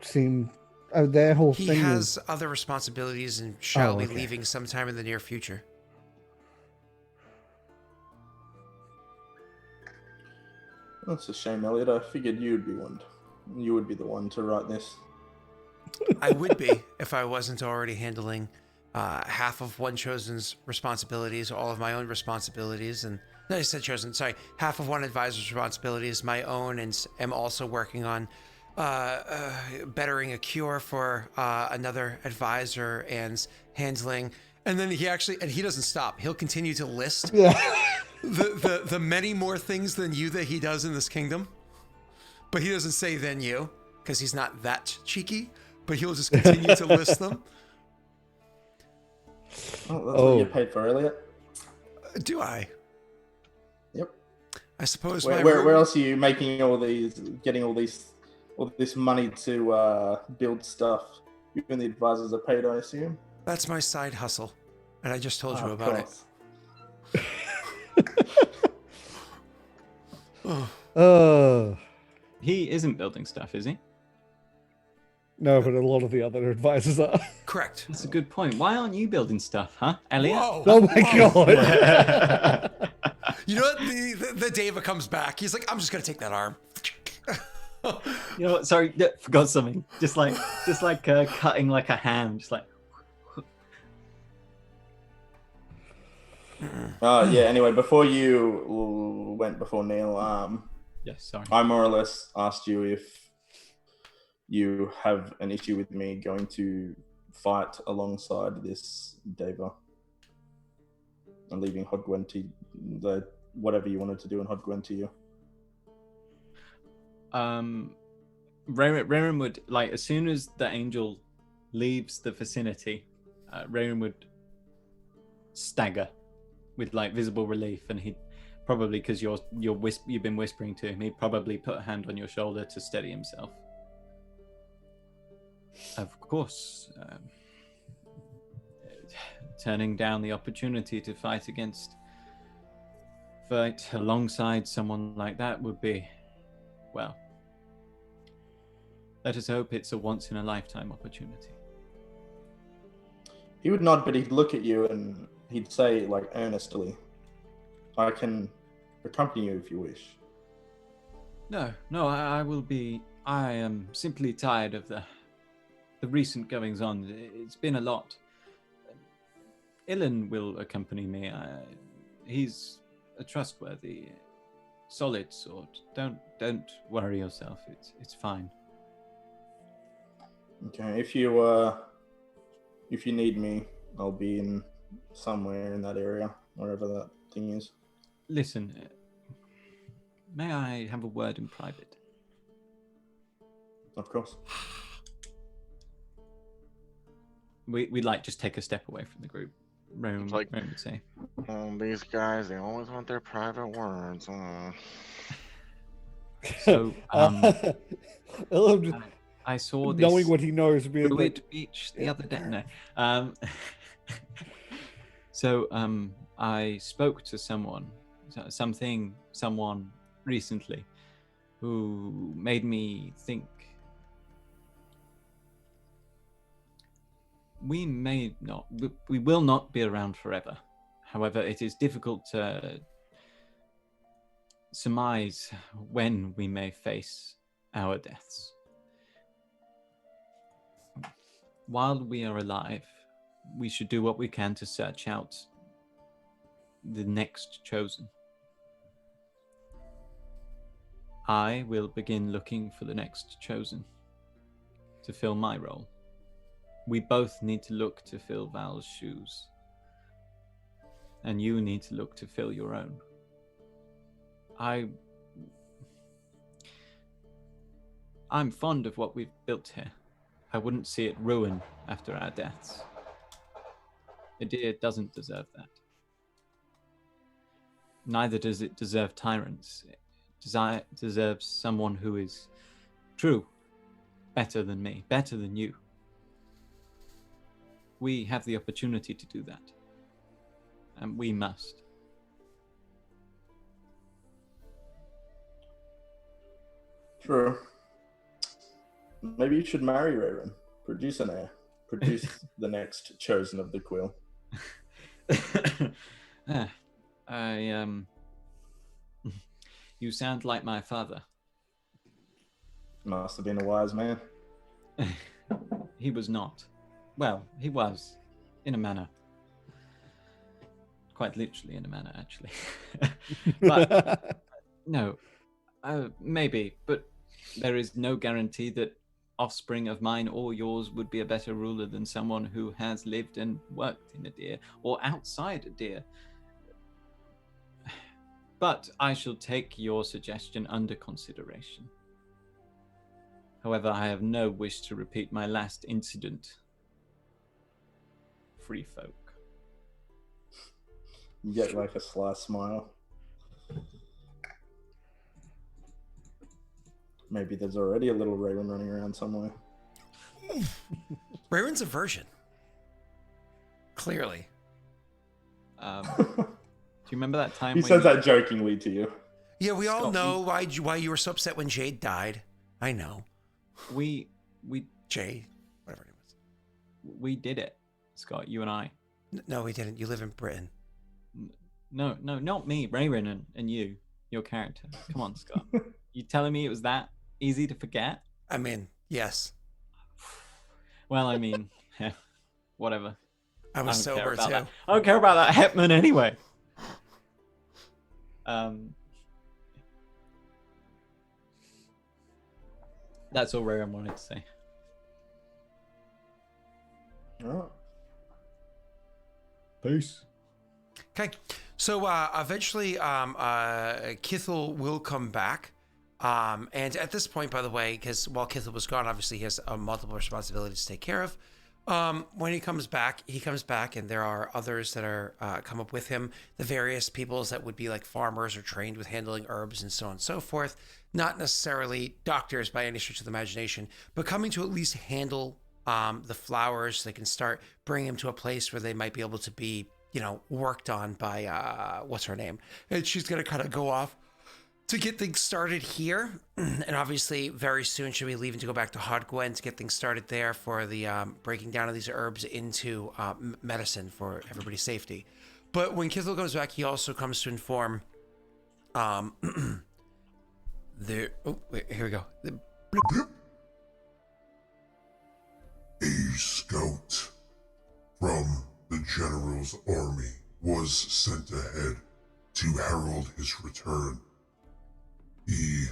D: seem their whole thing?
B: He has other responsibilities and shall be leaving sometime in the near future.
E: That's a shame, Elliot. I figured you would be the one to write this.
B: I would be if I wasn't already handling half of one chosen's responsibilities, all of my own responsibilities, and no, I said chosen. Sorry, half of one advisor's responsibilities, my own, and am also working on bettering a cure for another advisor and handling. And then he doesn't stop. He'll continue to list the many more things than you that he does in this kingdom. But he doesn't say than you, because he's not that cheeky, but he'll just continue to list them.
E: Oh, that's what you get paid for, Elliot.
B: Do I?
E: Yep.
B: I suppose.
E: Where else are you making getting all this money to build stuff? Even the advisors are paid, I assume.
B: That's my side hustle, and I just told you about it.
A: He isn't building stuff, is he?
D: No, but a lot of the other advisors are.
B: Correct.
A: That's a good point. Why aren't you building stuff, huh, Elliot?
B: Whoa.
D: Oh my god!
B: You know what? The Deva comes back. He's like, I'm just gonna take that arm.
A: You know what? Sorry, forgot something. Just like cutting like a ham. Just like.
E: Yeah. Anyway, before you went before Neil,
A: Yes, sorry.
E: I more or less asked you if you have an issue with me going to fight alongside this Deva and leaving Hodgwen to whatever you wanted to do in Hodgwen to you.
A: Rayrin would, as soon as the angel leaves the vicinity, Rayrin would stagger with visible relief, and he'd probably, because you've been whispering to him, he'd probably put a hand on your shoulder to steady himself. Of course, turning down the opportunity to fight alongside someone like that would be, well, let us hope it's a once-in-a-lifetime opportunity.
E: He would nod, but he'd look at you and he'd say, like, earnestly, I can accompany you if you wish.
A: No, I will be. I am simply tired of the recent goings on. It's been a lot. Ilan will accompany me. He's a trustworthy, solid sword. Don't worry yourself. It's fine.
E: Okay, if you need me, I'll be in somewhere in that area, wherever that thing is.
A: Listen, may I have a word in private?
E: Of course.
A: We like just take a step away from the group. Rowan would say.
C: These guys, they always want their private words.
A: So,
D: Ilan,
A: I saw this
D: knowing what he knows, being
A: Druid Beach the other day. No. So I spoke to someone recently who made me think we will not be around forever. However, it is difficult to surmise when we may face our deaths. While we are alive, we should do what we can to search out the next chosen. I will begin looking for the next chosen to fill my role. We both need to look to fill Val's shoes. And you need to look to fill your own. I'm fond of what we've built here. I wouldn't see it ruin after our deaths. Idir doesn't deserve that. Neither does it deserve tyrants. It deserves someone who is true, better than me, better than you. We have the opportunity to do that. And we must.
E: True. Maybe you should marry Raven. Produce an heir. Produce the next chosen of the quill.
A: You sound like my father.
E: Must have been a wise man.
A: He was not. Well, he was, in a manner. Quite literally in a manner, actually. But, no, maybe, but there is no guarantee that offspring of mine or yours would be a better ruler than someone who has lived and worked in Idir or outside Idir. But I shall take your suggestion under consideration. However, I have no wish to repeat my last incident. Free folk.
E: You get like a sly smile. Maybe there's already a little Raven running around somewhere.
B: Raven's a virgin. Clearly.
A: Do you remember that time
E: He
A: when
E: says that jokingly to you.
B: Yeah, we all
A: Scott,
B: know why you were so upset when Jade died. I know. Jade, whatever her name was.
A: we did it, Scott, you and I.
B: No, we didn't. You live in Britain.
A: No, not me, Raven and you, your character. Come on, Scott. You telling me it was that easy to forget?
B: I mean, yes.
A: Well, I mean, whatever.
B: I was sober too.
A: I don't care about that Hetman anyway. That's all Raven wanted to say.
E: Oh.
D: Peace.
B: Okay, so eventually Kithel will come back. And at this point, by the way, because while Kithel was gone, obviously he has multiple responsibilities to take care of. When he comes back, and there are others that are come up with him. The various peoples that would be like farmers or trained with handling herbs and so on and so forth. Not necessarily doctors by any stretch of the imagination, but coming to at least handle the flowers. They can start bringing them to a place where they might be able to be, worked on by, what's her name? And she's going to kind of go off to get things started here. And obviously, very soon she'll be leaving to go back to Hodgwen to get things started there for the breaking down of these herbs into medicine for everybody's safety. But when Kithel goes back, he also comes to inform here we go.
G: A scout from the general's army was sent ahead to herald his return. The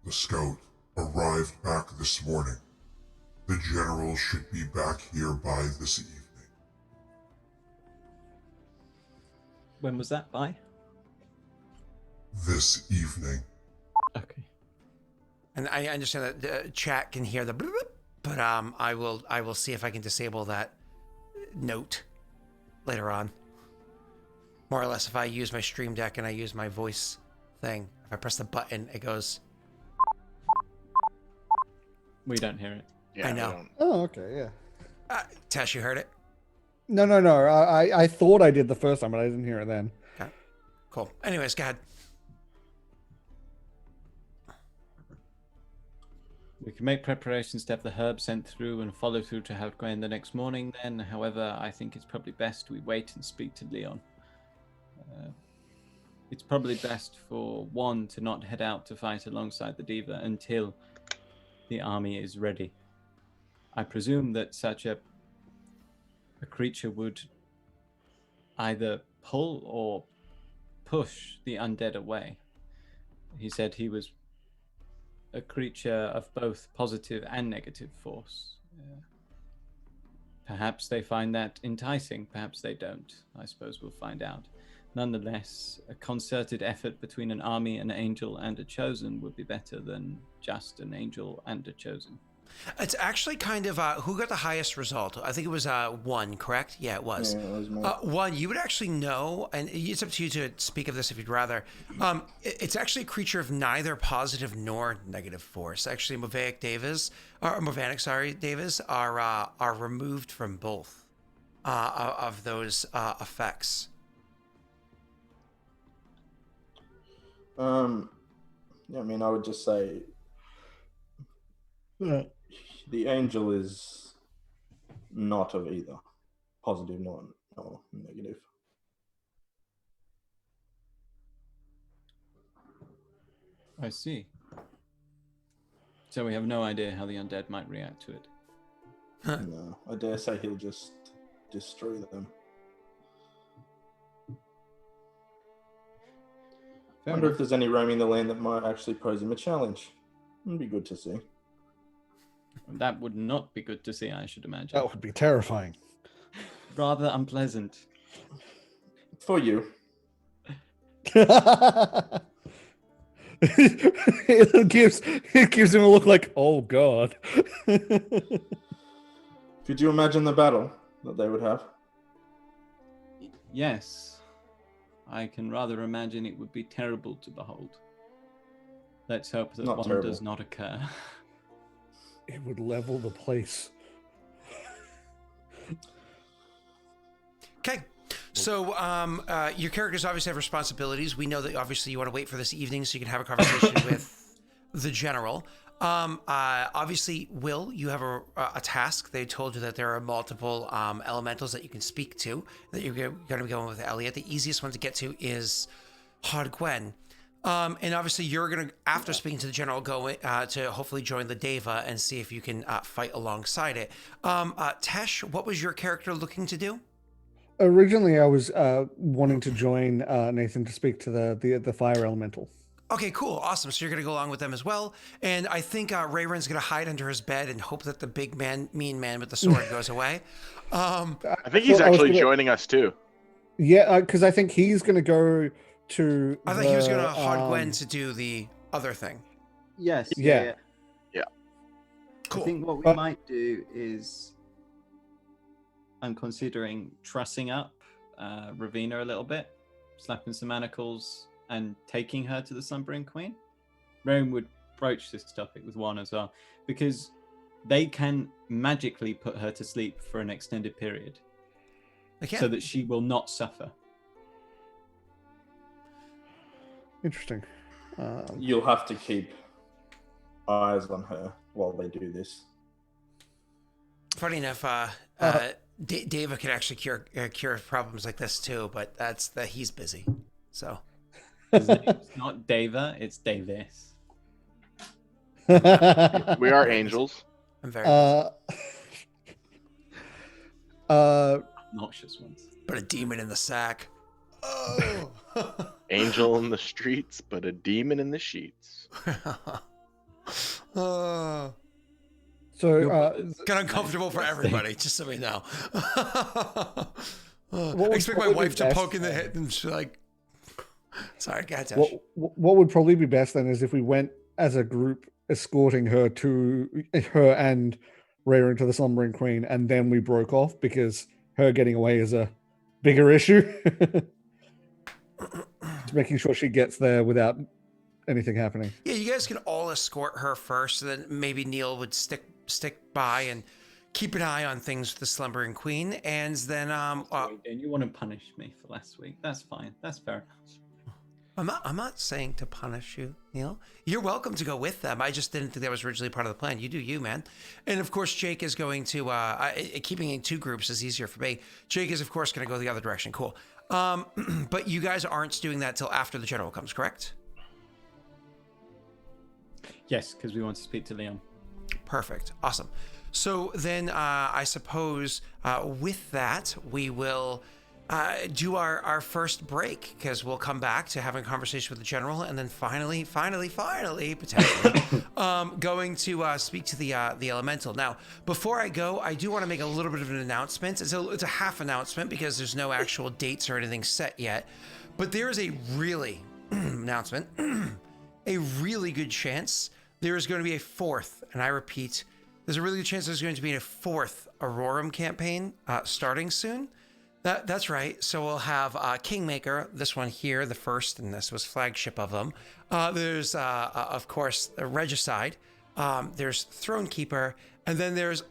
G: scout arrived back this morning. The general should be back here by this evening.
A: When was that by?
G: This evening.
A: Okay.
B: And I understand that the chat can hear the bloop, but I will see if I can disable that note later on. More or less, if I use my stream deck and I use my voice thing, if I press the button, it goes.
A: We don't hear it.
C: Yeah,
B: I know.
C: don't-
D: Oh, okay, yeah.
B: Tesh, you heard it?
D: No. I thought I did the first time, but I didn't hear it then.
B: Okay. Cool. Anyways, go ahead.
A: We can make preparations to have the herb sent through and follow through to Houtgwen the next morning then. However, I think it's probably best we wait and speak to Leon. It's probably best for one to not head out to fight alongside the Diva until the army is ready. I presume that such a creature would either pull or push the undead away. He said he was a creature of both positive and negative force. Perhaps they find that enticing, perhaps they don't. I suppose we'll find out. Nonetheless, a concerted effort between an army, an angel, and a chosen would be better than just an angel and a chosen.
B: It's actually kind of who got the highest result. I think it was 1, correct? Yeah, it was.
E: Yeah, it was me.
B: 1, you would actually know, and it's up to you to speak of this if you'd rather. It's actually a creature of neither positive nor negative force. Actually, Movanic Davis are removed from both of those effects.
E: Yeah, I mean, I would just say the angel is not of either positive nor negative.
A: I see. So we have no idea how the undead might react to it.
E: No, I dare say he'll just destroy them. I
A: Fair
E: wonder
A: enough.
E: if there's any roaming the land that might actually pose him a challenge. It'd be good to see.
A: That would not be good to see, I should imagine.
D: That would be terrifying.
A: Rather unpleasant.
E: For you.
D: it gives him a look like, oh god.
E: Could you imagine the battle that they would have?
A: Yes. I can rather imagine it would be terrible to behold. Let's hope that
E: Not
A: one
E: terrible.
A: does not occur.
D: It would level the place.
B: Okay. So your characters obviously have responsibilities. We know that obviously you want to wait for this evening so you can have a conversation with the general. Obviously, Will, you have a task. They told you that there are multiple elementals that you can speak to, that you're going to be going with Elliot. The easiest one to get to is Hodgwen. And obviously, you're going to, after speaking to the general, go to hopefully join the Deva and see if you can fight alongside it. Tesh, what was your character looking to do?
D: Originally, I was wanting to join Nathan to speak to the fire elemental.
B: Okay, cool. Awesome. So you're going to go along with them as well. And I think Rayron's going to hide under his bed and hope that the big man, mean man with the sword goes away.
C: I think he's actually joining us too.
D: Yeah, because I think he's going to go to.
B: I thought he was going to Hodgwen to do the other thing.
H: Yes.
D: Yeah.
B: Cool.
A: I think what we might do is, I'm considering trussing up Ravina a little bit, slapping some manacles, and taking her to the Sunburned Queen. Rome would broach this topic with one as well, because they can magically put her to sleep for an extended period, so that she will not suffer.
D: Interesting.
E: You'll have to keep eyes on her while they do this.
B: Funny enough, David can actually cure problems like this too, but he's busy. So
A: It's not Dava, it's Davis.
C: We are angels.
B: I'm very busy.
A: Obnoxious ones.
B: But a demon in the sack. Oh.
C: Angel in the streets, but a demon in the sheets.
B: Oh.
D: So,
B: Got uncomfortable for everybody, just so we know. I
D: would
B: expect my
D: probably be
B: wife to
D: best,
B: poke in the head and she's like, sorry, go ahead, Tash.
D: what would probably be best then is if we went as a group escorting her and Rhea into the Slumbering Queen, and then we broke off because her getting away is a bigger issue. Just making sure she gets there without anything happening.
B: Yeah, you guys can all escort her first, and then maybe Neil would stick by and keep an eye on things with the Slumbering Queen, and then
A: And you want to punish me for last week? That's fine. That's fair enough.
B: I'm not saying to punish you, Neil. You're welcome to go with them. I just didn't think that was originally part of the plan. You do you, man. And of course, Jake is going to keeping in two groups is easier for me. Jake is of course going to go the other direction. Cool. But you guys aren't doing that till after the general comes, correct?
A: Yes, because we want to speak to Leon.
B: Perfect. Awesome. So then I suppose with that, we will do our first break, because we'll come back to having a conversation with the general, and then finally, potentially, going to speak to the elemental. Now, before I go, I do want to make a little bit of an announcement. It's a half announcement because there's no actual dates or anything set yet, but there is a really announcement, a really good chance there is going to be a fourth, and I repeat, there's a really good chance there's going to be a fourth Aurorum campaign starting soon. That's right. So we'll have Kingmaker, this one here, the first, and this was flagship of them. There's, of course, the Regicide. There's Thronekeeper, and then there's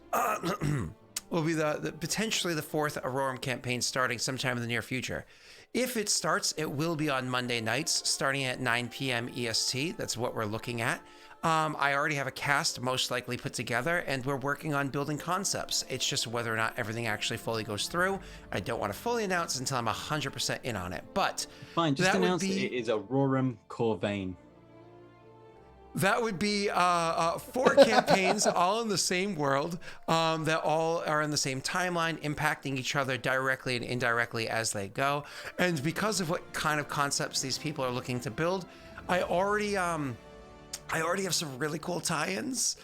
B: will be the potentially the fourth Aurorum campaign starting sometime in the near future. If it starts, it will be on Monday nights, starting at 9 p.m. EST. That's what we're looking at. I already have a cast most likely put together, and we're working on building concepts. It's just whether or not everything actually fully goes through. I don't want to fully announce until I'm 100% in on it. But
A: fine, just announce it is Aurorum Corvain.
B: That would be 4 campaigns all in the same world that all are in the same timeline, impacting each other directly and indirectly as they go. And because of what kind of concepts these people are looking to build, I already have some really cool tie-ins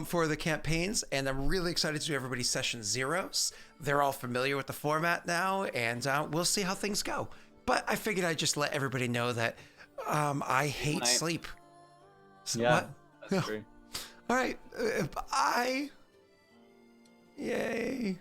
B: for the campaigns, and I'm really excited to do everybody's session zeros. They're all familiar with the format now, and we'll see how things go. But I figured I'd just let everybody know that I hate sleep. So
A: Yeah,
B: what?
A: that's true.
B: All right, bye. Yay.